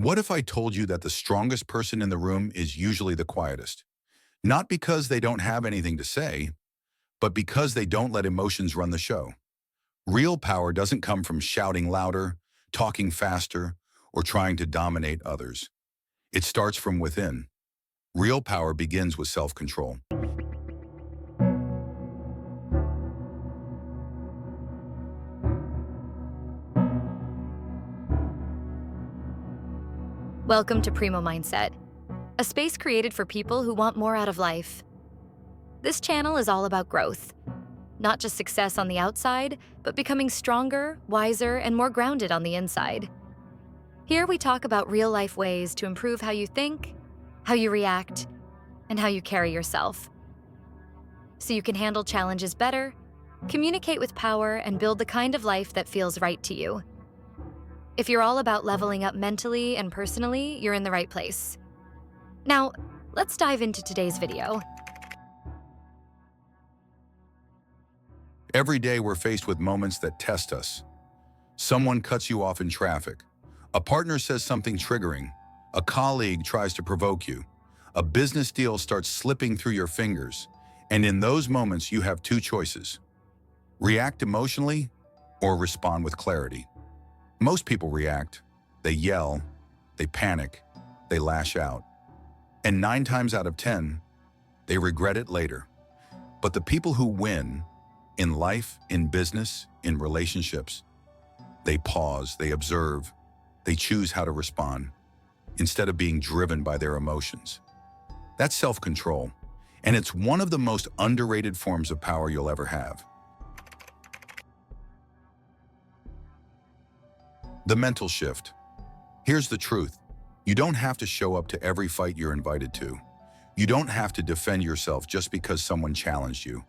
What if I told you that the strongest person in the room is usually the quietest? Not because they don't have anything to say, but because they don't let emotions run the show. Real power doesn't come from shouting louder, talking faster, or trying to dominate others. It starts from within. Real power begins with self-control. Welcome to Primo Mindset, a space created for people who want more out of life. This channel is all about growth, not just success on the outside, but becoming stronger, wiser, and more grounded on the inside. Here we talk about real-life ways to improve how you think, how you react, and how you carry yourself, so you can handle challenges better, communicate with power, and build the kind of life that feels right to you. If you're all about leveling up mentally and personally, you're in the right place. Now, let's dive into today's video. Every day we're faced with moments that test us. Someone cuts you off in traffic. A partner says something triggering. A colleague tries to provoke you. A business deal starts slipping through your fingers. And in those moments, you have two choices: react emotionally or respond with clarity. Most people react. They yell, they panic, they lash out. And 9 times out of 10, they regret it later. But the people who win in life, in business, in relationships, they pause, they observe, they choose how to respond instead of being driven by their emotions. That's self-control, and it's one of the most underrated forms of power you'll ever have. The mental shift. Here's the truth. You don't have to show up to every fight you're invited to. You don't have to defend yourself just because someone challenged you.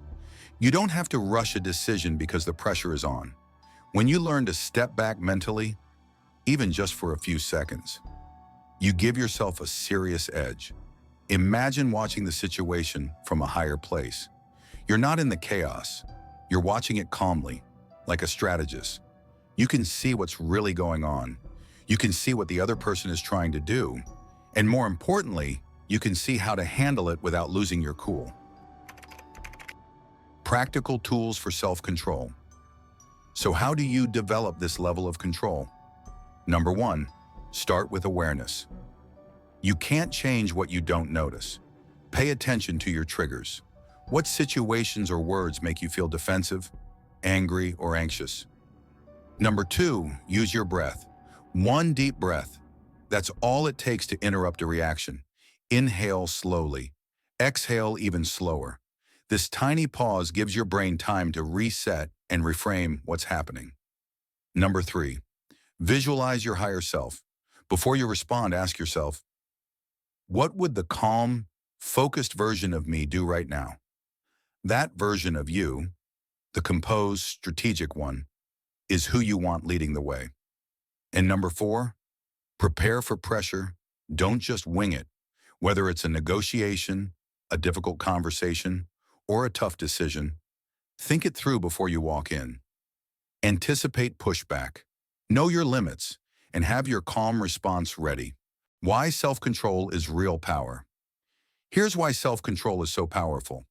You don't have to rush a decision because the pressure is on. When you learn to step back mentally, even just for a few seconds, you give yourself a serious edge. Imagine watching the situation from a higher place. You're not in the chaos. You're watching it calmly, like a strategist. You can see what's really going on. You can see what the other person is trying to do. And more importantly, you can see how to handle it without losing your cool. Practical tools for self-control. So how do you develop this level of control? Number 1, start with awareness. You can't change what you don't notice. Pay attention to your triggers. What situations or words make you feel defensive, angry, or anxious? Number 2, use your breath. 1 deep breath. That's all it takes to interrupt a reaction. Inhale slowly. Exhale even slower. This tiny pause gives your brain time to reset and reframe what's happening. Number 3, visualize your higher self. Before you respond, ask yourself, what would the calm, focused version of me do right now? That version of you, the composed, strategic one, is who you want leading the way. And number 4, prepare for pressure. Don't just wing it. Whether it's a negotiation, a difficult conversation, or a tough decision, think it through before you walk in. Anticipate pushback. Know your limits and have your calm response ready. Why self-control is real power. Here's why self-control is so powerful.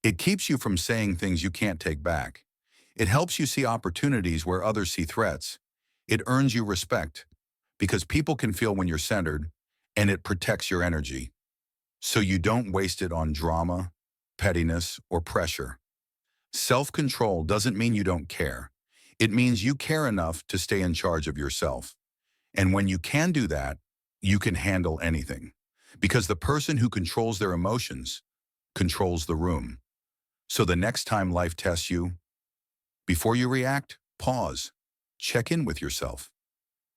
It keeps you from saying things you can't take back. It helps you see opportunities where others see threats. It earns you respect because people can feel when you're centered, and it protects your energy so you don't waste it on drama, pettiness, or pressure. Self-control doesn't mean you don't care. It means you care enough to stay in charge of yourself. And when you can do that, you can handle anything. Because the person who controls their emotions controls the room. So the next time life tests you, before you react, pause, check in with yourself.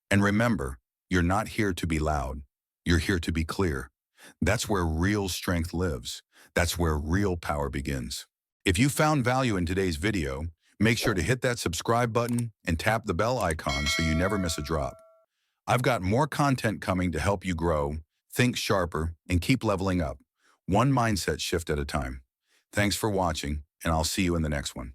And remember, you're not here to be loud. You're here to be clear. That's where real strength lives. That's where real power begins. If you found value in today's video, make sure to hit that subscribe button and tap the bell icon so you never miss a drop. I've got more content coming to help you grow, think sharper, and keep leveling up, one mindset shift at a time. Thanks for watching, and I'll see you in the next one.